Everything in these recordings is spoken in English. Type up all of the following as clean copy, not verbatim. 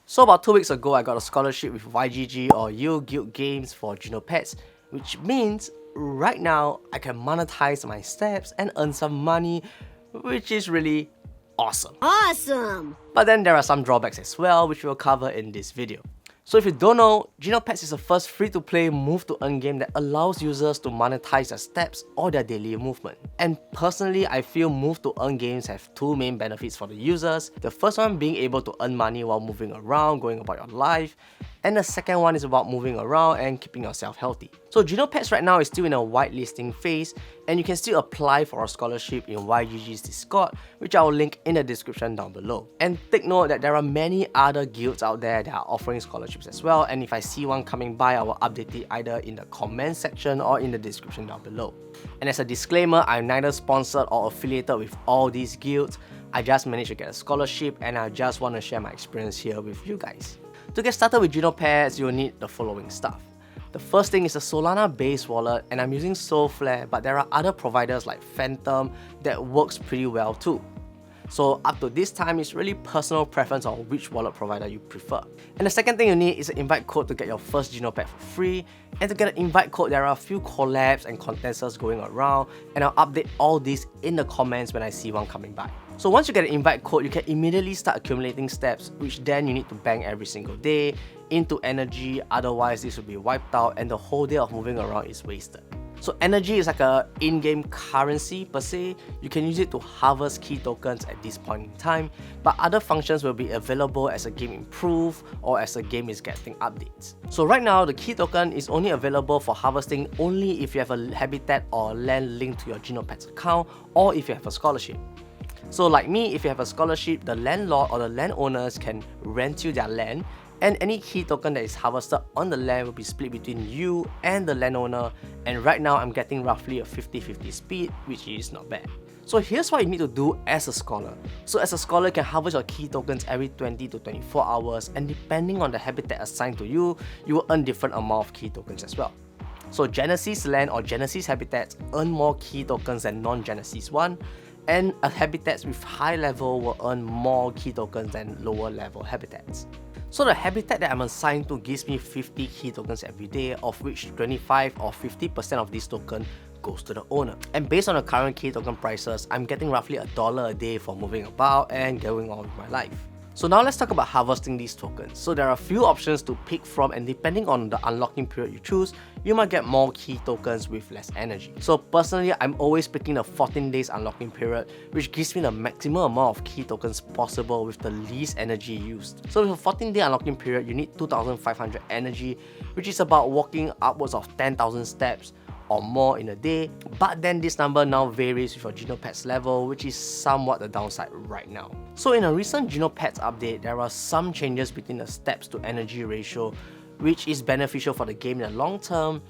So about 2 weeks ago, I got a scholarship with YGG or You Guild Games for Genopets, which means right now I can monetize my steps and earn some money, which is really awesome. But then there are some drawbacks as well, which we'll cover in this video. So if you don't know, Genopets is the first free-to-play move-to-earn game that allows users to monetize their steps or their daily movement. And personally, I feel move-to-earn games have two main benefits for the users. The first one being able to earn money while moving around, going about your life. And the second one is about moving around and keeping yourself healthy. So Genopets right now is still in a whitelisting phase, and you can still apply for a scholarship in YGG's Discord, which I will link in the description down below. And take note that there are many other guilds out there that are offering scholarships as well, and if I see one coming by, I will update it either in the comment section or in the description down below. And as a disclaimer, I'm neither sponsored or affiliated with all these guilds. I just managed to get a scholarship and I just want to share my experience here with you guys. To get started with Genopets, you'll need the following stuff. The first thing is a Solana-based wallet, and I'm using Solflare, but there are other providers like Phantom that works pretty well too. So up to this time, it's really personal preference on which wallet provider you prefer. And the second thing you need is an invite code to get your first Genopet for free. And to get an invite code, there are a few collabs and contests going around, and I'll update all these in the comments when I see one coming by. So once you get an invite code, you can immediately start accumulating steps, which then you need to bank every single day into energy, otherwise this will be wiped out and the whole day of moving around is wasted. So energy is like a in-game currency per se. You can use it to harvest key tokens at this point in time, but other functions will be available as the game improves or as the game is getting updates. So right now, the key token is only available for harvesting only if you have a habitat or land linked to your Genopets account or if you have a scholarship. So like me, if you have a scholarship, the landlord or the landowners can rent you their land, and any key token that is harvested on the land will be split between you and the landowner, and right now I'm getting roughly a 50-50 split, which is not bad. So here's what you need to do as a scholar. So as a scholar, you can harvest your key tokens every 20 to 24 hours, and depending on the habitat assigned to you, you will earn different amount of key tokens as well. So Genesis land or Genesis habitats earn more key tokens than non-Genesis one, and habitats with high level will earn more key tokens than lower level habitats. So the habitat that I'm assigned to gives me 50 key tokens every day, of which 25 or 50% of this token goes to the owner. And based on the current key token prices, I'm getting roughly $1 a day for moving about and going on with my life. So now let's talk about harvesting these tokens. So there are a few options to pick from, and depending on the unlocking period you choose, you might get more key tokens with less energy. So personally, I'm always picking the 14 days unlocking period, which gives me the maximum amount of key tokens possible with the least energy used. So with a 14-day unlocking period, you need 2,500 energy, which is about walking upwards of 10,000 steps or more in a day, but then this number now varies with your Genopets level, which is somewhat the downside right now. So in a recent Genopets update, there are some changes between the steps to energy ratio, which is beneficial for the game in the long term,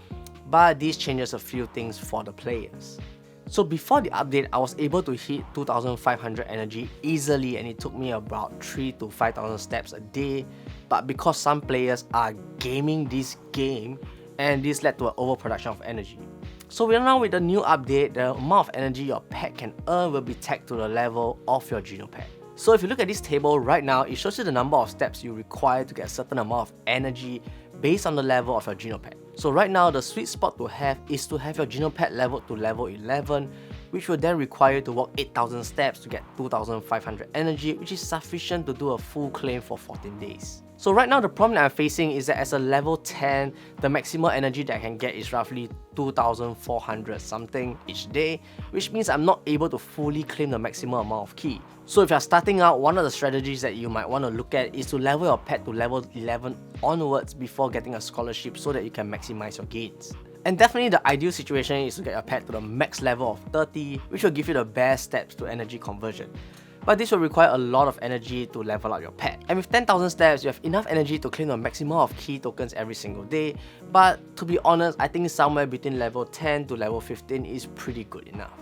but this changes a few things for the players. So before the update, I was able to hit 2,500 energy easily, and it took me about 3,000 to 5,000 steps a day, but because some players are gaming this game, and this led to an overproduction of energy. So we are now with the new update, the amount of energy your pet can earn will be tagged to the level of your Genopet. So if you look at this table right now, it shows you the number of steps you require to get a certain amount of energy based on the level of your Genopet. So right now, the sweet spot to have is to have your Genopet leveled to level 11, which will then require you to walk 8,000 steps to get 2,500 energy, which is sufficient to do a full claim for 14 days. So right now, the problem that I'm facing is that as a level 10, the maximum energy that I can get is roughly 2,400 something each day, which means I'm not able to fully claim the maximum amount of key. So if you're starting out, one of the strategies that you might want to look at is to level your pet to level 11 onwards before getting a scholarship so that you can maximize your gains. And definitely the ideal situation is to get your pet to the max level of 30, which will give you the best steps to energy conversion. But this will require a lot of energy to level up your pet. And with 10,000 steps, you have enough energy to claim the maximum of key tokens every single day. But to be honest, I think somewhere between level 10 to level 15 is pretty good enough.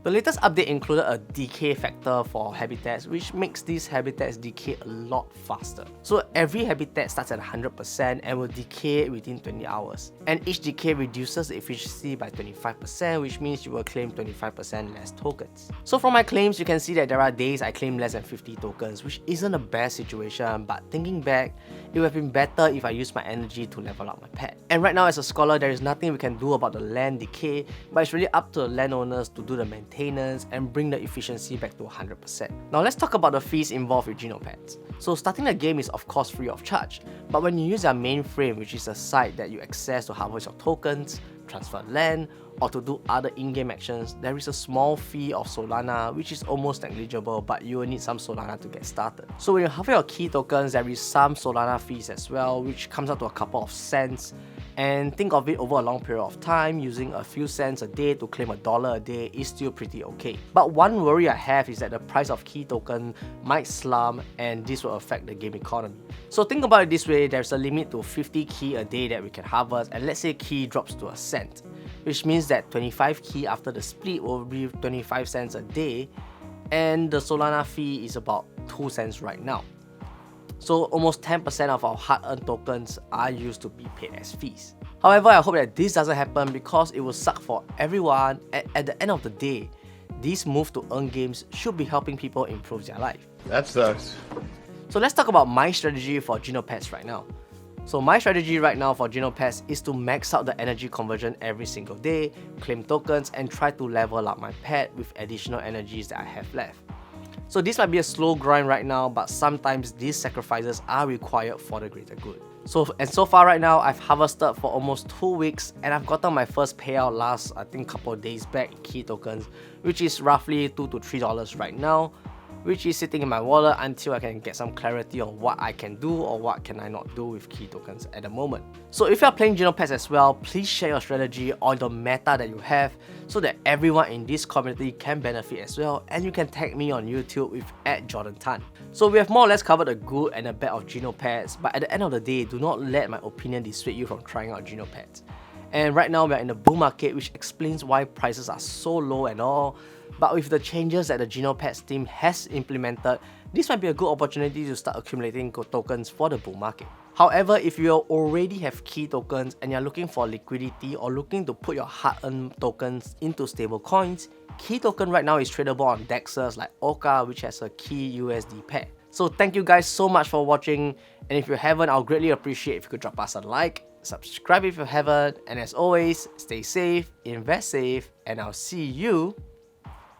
The latest update included a decay factor for habitats, which makes these habitats decay a lot faster. So every habitat starts at 100% and will decay within 20 hours. And each decay reduces the efficiency by 25%, which means you will claim 25% less tokens. So from my claims, you can see that there are days I claim less than 50 tokens, which isn't a bad situation, but thinking back, it would have been better if I used my energy to level up my pet. And right now as a scholar, there is nothing we can do about the land decay, but it's really up to the landowners to do the maintenance and bring the efficiency back to 100%. Now let's talk about the fees involved with Genopets. So starting the game is of course free of charge, but when you use their mainframe, which is a site that you access to harvest your tokens, transfer land, or to do other in-game actions, there is a small fee of Solana, which is almost negligible, but you will need some Solana to get started. So when you harvest your key tokens, there is some Solana fees as well, which comes out to a couple of cents. And think of it over a long period of time, using a few cents a day to claim $1 a day is still pretty okay. But one worry I have is that the price of key token might slump, and this will affect the game economy. So think about it this way, there's a limit to 50 key a day that we can harvest, and let's say key drops to a cent, which means that 25 key after the split will be 25 cents a day, and the Solana fee is about 2 cents right now. So almost 10% of our hard-earned tokens are used to be paid as fees. However, I hope that this doesn't happen because it will suck for everyone, and at the end of the day, these move to earn games should be helping people improve their life. That sucks. So let's talk about my strategy for Genopets right now. So my strategy right now for Genopets is to max out the energy conversion every single day, claim tokens, and try to level up my pet with additional energies that I have left. So this might be a slow grind right now, but sometimes these sacrifices are required for the greater good. So far right now, I've harvested for almost 2 weeks, and I've gotten my first payout last, I think, couple of days back in key tokens, which is roughly $2 to $3 right now, which is sitting in my wallet until I can get some clarity on what I can do or what can I not do with key tokens at the moment. So if you are playing Genopets as well, please share your strategy or the meta that you have so that everyone in this community can benefit as well, and you can tag me on YouTube with @Jorden. So we have more or less covered the good and the bad of Genopets, but at the end of the day, do not let my opinion dissuade you from trying out Genopets. And right now we are in the bull market, which explains why prices are so low and all. But with the changes that the Genopets team has implemented, this might be a good opportunity to start accumulating tokens for the bull market. However, if you already have key tokens and you're looking for liquidity or looking to put your hard-earned tokens into stable coins, key token right now is tradable on dexes like Oka, which has a key USD pair. So thank you guys so much for watching, and if you haven't, I'll greatly appreciate if you could drop us a like, subscribe if you haven't, and as always, stay safe, invest safe, and I'll see you,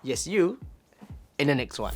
yes you, in the next one.